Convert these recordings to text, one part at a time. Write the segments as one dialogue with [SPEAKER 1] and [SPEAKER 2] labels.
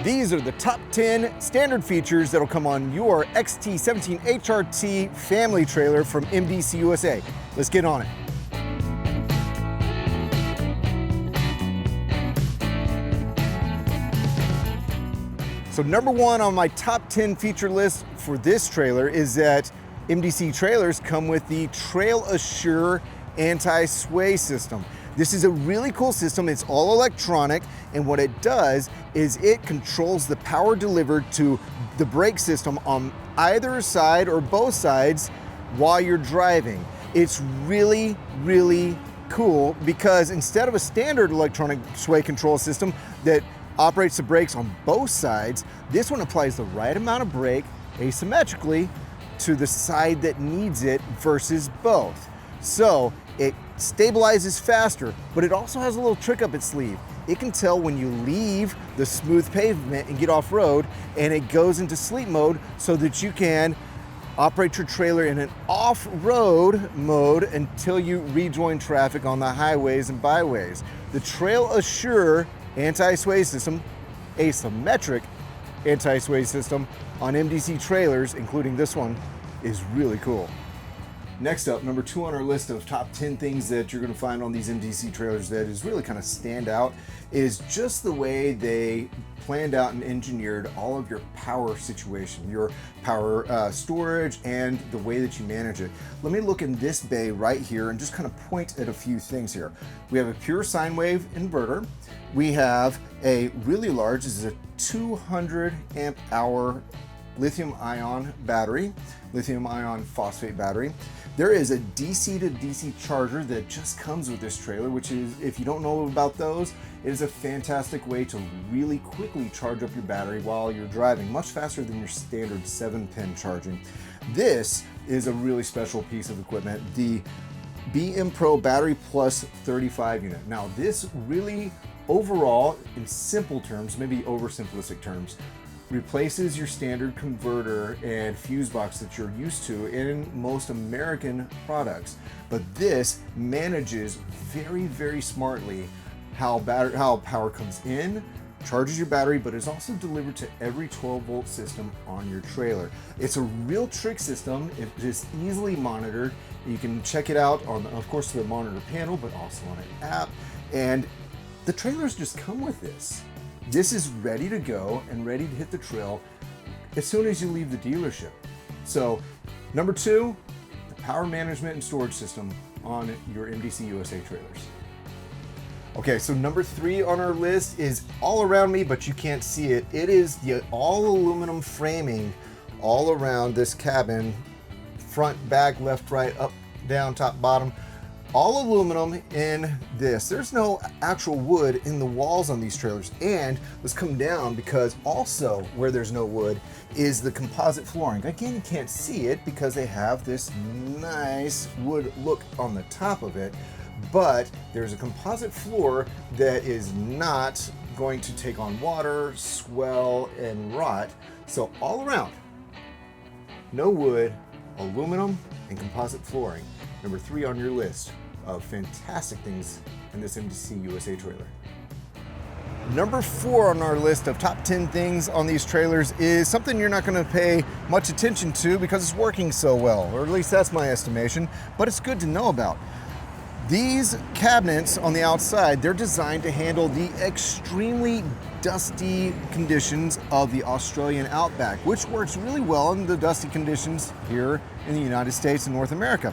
[SPEAKER 1] These are the top 10 standard features that'll come on your XT17HRT family trailer from MDC-USA. Let's get on it. So number one on my top 10 feature list for this trailer is that MDC trailers come with the Trail Assure anti-sway system. This is a really cool system. It's all electronic, and what it does is it controls the power delivered to the brake system on either side or both sides while you're driving. It's really, really cool because instead of a standard electronic sway control system that operates the brakes on both sides, this one applies the right amount of brake asymmetrically to the side that needs it versus both. So it stabilizes faster, but it also has a little trick up its sleeve. It can tell when you leave the smooth pavement and get off-road, and it goes into sleep mode so that you can operate your trailer in an off-road mode until you rejoin traffic on the highways and byways. The Trail Assure anti-sway system, asymmetric anti-sway system on MDC trailers, including this one, is really cool. Next up, number two on our list of top 10 things that you're going to find on these MDC trailers that is really kind of stand out is just the way they planned out and engineered all of your power situation, your power storage, and the way that you manage it. Let me look in this bay right here and just kind of point at a few things here. We have a pure sine wave inverter. We have a really large, this is a 200 amp hour lithium ion battery, lithium ion phosphate battery. There is a DC to DC charger that just comes with this trailer, which is, if you don't know about those, it is a fantastic way to really quickly charge up your battery while you're driving, much faster than your standard 7-pin charging. This is a really special piece of equipment, the BM Pro Battery Plus 35 unit. Now this really, overall, in simple terms, maybe oversimplistic terms, replaces your standard converter and fuse box that you're used to in most American products. But this manages very, very smartly how power comes in, charges your battery, but is also delivered to every 12-volt system on your trailer. It's a real trick system. It is easily monitored. You can check it out on, of course, the monitor panel, but also on an app. And the trailers just come with this. This is ready to go and ready to hit the trail as soon as you leave the dealership. So, number two, the power management and storage system on your MDC-USA trailers. Okay, so number three on our list is all around me, but you can't see it. It is the all aluminum framing all around this cabin, front, back, left, right, up, down, top, bottom. All aluminum in this. There's no actual wood in the walls on these trailers. And let's come down, because also where there's no wood is the composite flooring. Again, you can't see it because they have this nice wood look on the top of it, but there's a composite floor that is not going to take on water, swell, and rot. So all around, no wood, aluminum, and composite flooring. Number three on your list of fantastic things in this MDC-USA trailer. Number four on our list of top 10 things on these trailers is something you're not going to pay much attention to because it's working so well, or at least that's my estimation, but it's good to know about. These cabinets on the outside, they're designed to handle the extremely dusty conditions of the Australian outback, which works really well in the dusty conditions here in the United States and North America.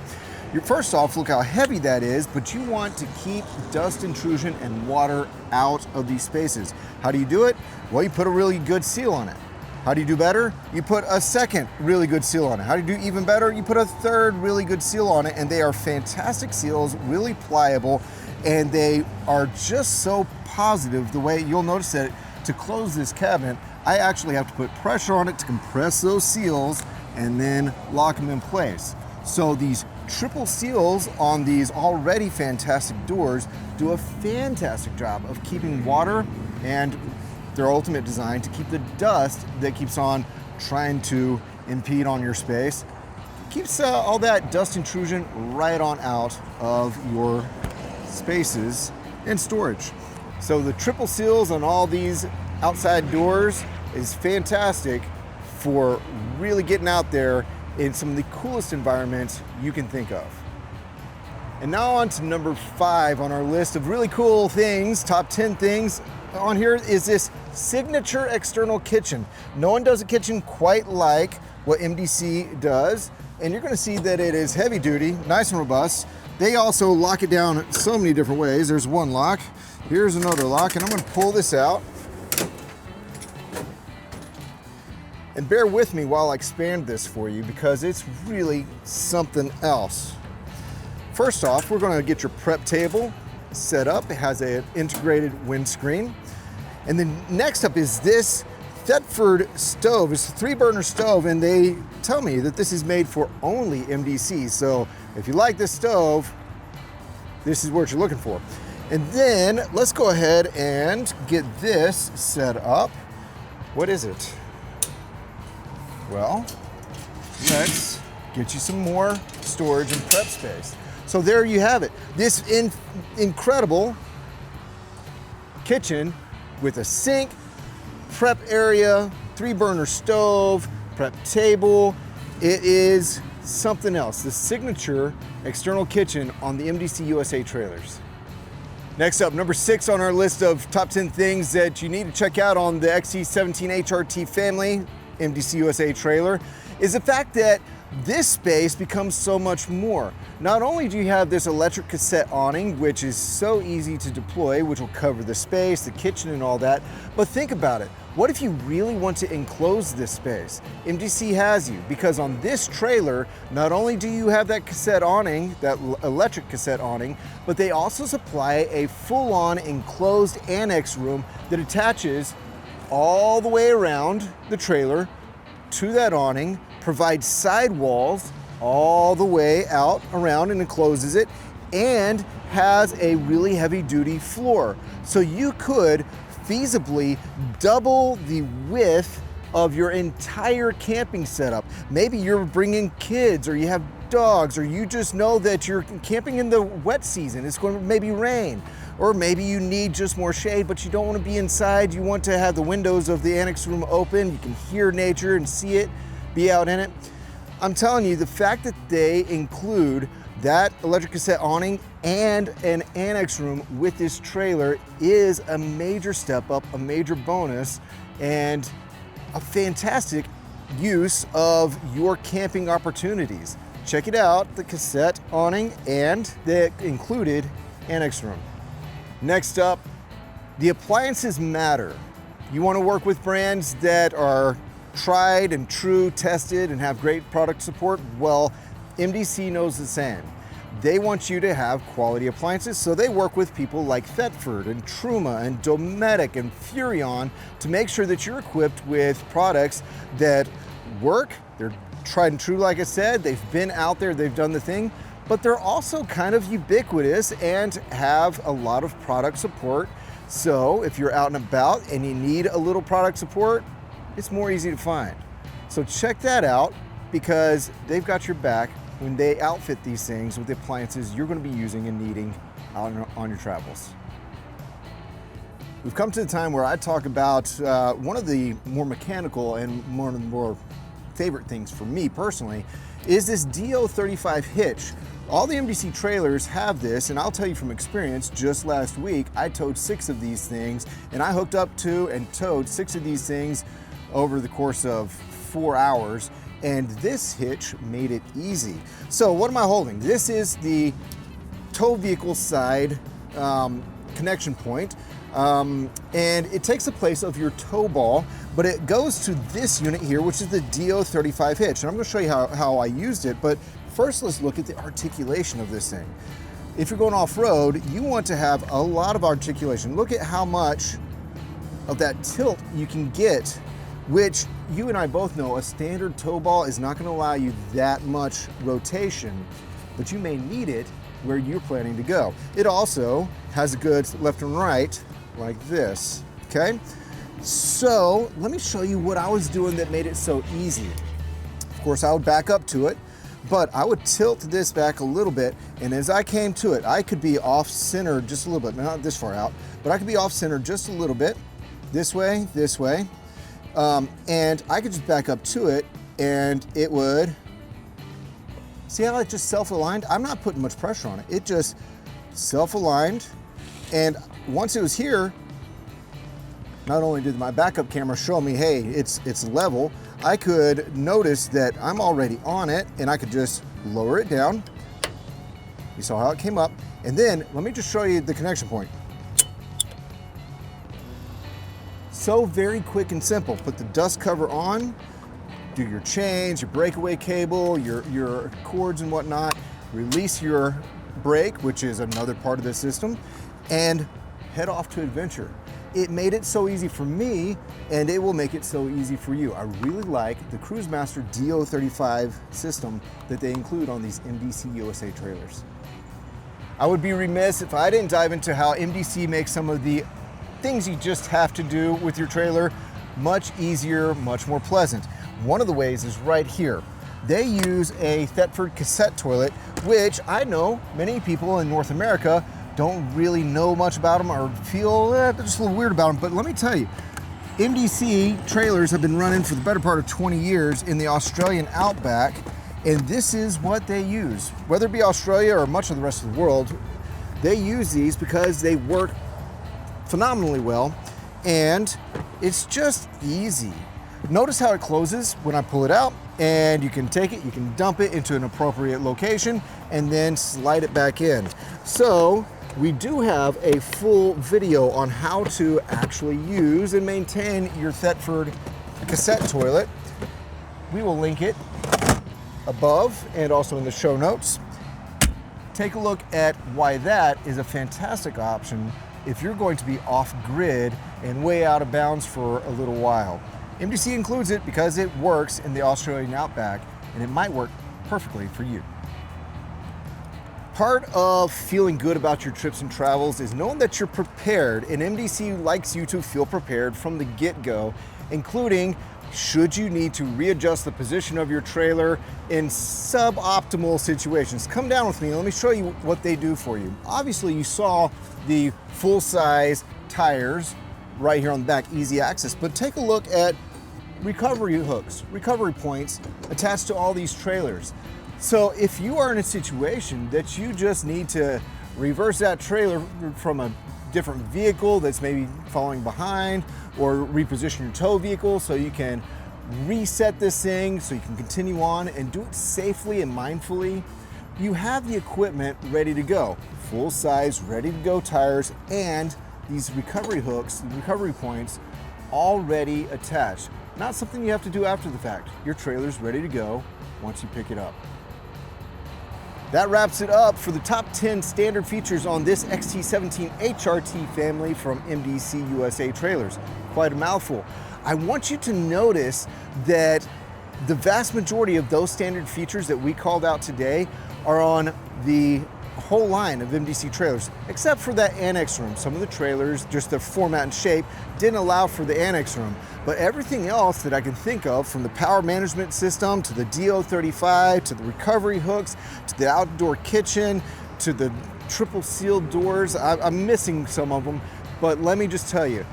[SPEAKER 1] First off, look how heavy that is, but you want to keep dust intrusion and water out of these spaces. How do you do it? Well, you put a really good seal on it. How do you do better? You put a second really good seal on it. How do you do even better? You put a third really good seal on it, and they are fantastic seals, really pliable, and they are just so positive. The way you'll notice that to close this cabinet, I actually have to put pressure on it to compress those seals and then lock them in place. So these triple seals on these already fantastic doors do a fantastic job of keeping water and their ultimate design to keep the dust that keeps on trying to impede on your space, keeps all that dust intrusion right on out of your spaces and storage. So the triple seals on all these outside doors is fantastic for really getting out there in some of the coolest environments you can think of. And now on to number 5 on our list of really cool things, top 10 things on here is this signature external kitchen. No one does a kitchen quite like what MDC does, and you're gonna see that it is heavy duty, nice and robust. They also lock it down so many different ways. There's one lock, here's another lock, and I'm gonna pull this out. And bear with me while I expand this for you because it's really something else. First off, we're gonna get your prep table set up. It has an integrated windscreen. And then next up is this fford stove. It's a 3-burner stove, and they tell me that this is made for only MDC. So if you like this stove, this is what you're looking for. And then let's go ahead and get this set up. What is it? Well, let's get you some more storage and prep space. So there you have it. This incredible kitchen with a sink, prep area, 3-burner stove, prep table. It is something else. The signature external kitchen on the MDC-USA trailers. Next up, number 6 on our list of top 10 things that you need to check out on the XT17HRT Family MDC-USA trailer is the fact that this space becomes so much more. Not only do you have this electric cassette awning, which is so easy to deploy, which will cover the space, the kitchen and all that, but think about it. What if you really want to enclose this space? MDC has you, because on this trailer, not only do you have that cassette awning, that electric cassette awning, but they also supply a full-on enclosed annex room that attaches all the way around the trailer to that awning, provides sidewalls all the way out around and encloses it, and has a really heavy duty floor. So you could feasibly double the width of your entire camping setup. Maybe you're bringing kids, or you have dogs, or you just know that you're camping in the wet season. It's going to maybe rain. Or maybe you need just more shade, but you don't want to be inside. You want to have the windows of the Annex Room open. You can hear nature and see it, be out in it. I'm telling you, the fact that they include that electric cassette awning and an Annex Room with this trailer is a major step up, a major bonus, and a fantastic use of your camping opportunities. Check it out, the cassette awning and the included Annex Room. Next up, the appliances matter. You want to work with brands that are tried and true, tested, and have great product support? Well, MDC knows the same. They want you to have quality appliances, so they work with people like fford and Truma and Dometic and Furrion to make sure that you're equipped with products that work. They're tried and true, like I said. They've been out there, they've done the thing, but they're also kind of ubiquitous and have a lot of product support. So if you're out and about and you need a little product support, it's more easy to find. So check that out, because they've got your back when they outfit these things with the appliances you're going to be using and needing on your travels. We've come to the time where I talk about one of the more mechanical and one of the more favorite things for me personally is this Do35 hitch. All the MDC trailers have this, and I'll tell you from experience, just last week I towed 6 of these things, and I hooked up to and towed 6 of these things over the course of 4 hours, and this hitch made it easy. So what am I holding? This is the tow vehicle side connection point, and it takes the place of your tow ball, but it goes to this unit here, which is the Do35 hitch. And I'm going to show you how I used it, but first let's look at the articulation of this thing. If you're going off-road, you want to have a lot of articulation. Look at how much of that tilt you can get, which you and I both know a standard tow ball is not going to allow you that much rotation, but you may need it where you're planning to go. It also has a good left and right like this, okay? So let me show you what I was doing that made it so easy. Of course, I would back up to it, but I would tilt this back a little bit, and as I came to it, I could be off center just a little bit, not this far out, but I could be off center just a little bit, this way, and I could just back up to it and it would, see how it just self-aligned? I'm not putting much pressure on it. It just self-aligned, and once it was here, not only did my backup camera show me, hey, it's level, I could notice that I'm already on it, and I could just lower it down. You saw how it came up. And then let me just show you the connection point. So very quick and simple. Put the dust cover on, do your chains, your breakaway cable, your cords and whatnot, release your brake, which is another part of the system, and head off to adventure. It made it so easy for me, and it will make it so easy for you. I really like the Cruisemaster DO35 system that they include on these MDC-USA trailers. I would be remiss if I didn't dive into how MDC makes some of the things you just have to do with your trailer much easier, much more pleasant. One of the ways is right here. They use a Thetford cassette toilet, which I know many people in North America don't really know much about them or feel just a little weird about them, but let me tell you, MDC trailers have been running for the better part of 20 years in the Australian outback, and this is what they use. Whether it be Australia or much of the rest of the world, they use these because they work phenomenally well, and it's just easy. Notice how it closes when I pull it out, and you can take it, you can dump it into an appropriate location, and then slide it back in. So we do have a full video on how to actually use and maintain your Thetford cassette toilet. We will link it above and also in the show notes. Take a look at why that is a fantastic option if you're going to be off grid and way out of bounds for a little while. MDC includes it because it works in the Australian outback, and it might work perfectly for you. Part of feeling good about your trips and travels is knowing that you're prepared, and MDC likes you to feel prepared from the get-go, including should you need to readjust the position of your trailer in suboptimal situations. Come down with me, let me show you what they do for you. Obviously you saw the full-size tires right here on the back, easy access, but take a look at recovery hooks, recovery points attached to all these trailers. So if you are in a situation that you just need to reverse that trailer from a different vehicle that's maybe following behind, or reposition your tow vehicle so you can reset this thing so you can continue on and do it safely and mindfully, you have the equipment ready to go. Full size, ready to go tires, and these recovery hooks, recovery points, already attached. Not something you have to do after the fact. Your trailer's ready to go once you pick it up. That wraps it up for the top 10 standard features on this XT17HRT family from MDC-USA trailers. Quite a mouthful. I want you to notice that the vast majority of those standard features that we called out today are on the whole line of MDC trailers, except for that annex room. Some of the trailers, just their format and shape, didn't allow for the annex room. But everything else that I can think of, from the power management system to the DO35 to the recovery hooks to the outdoor kitchen to the triple sealed doors, I'm missing some of them, but let me just tell you,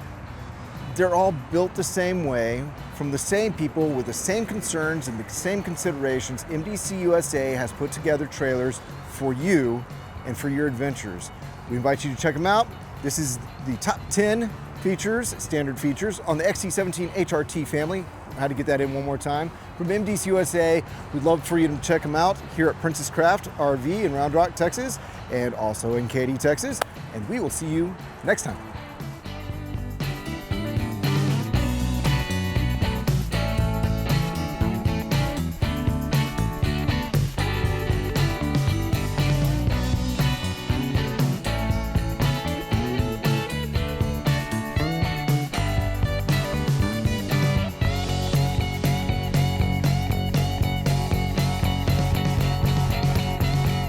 [SPEAKER 1] they're all built the same way, from the same people with the same concerns and the same considerations. MDC-USA has put together trailers for you and for your adventures. We invite you to check them out. This is the top 10 features, standard features on the XT17HRT family. I had to get that in one more time. From MDC-USA, we'd love for you to check them out here at Princess Craft RV in Round Rock, Texas, and also in Katy, Texas. And we will see you next time.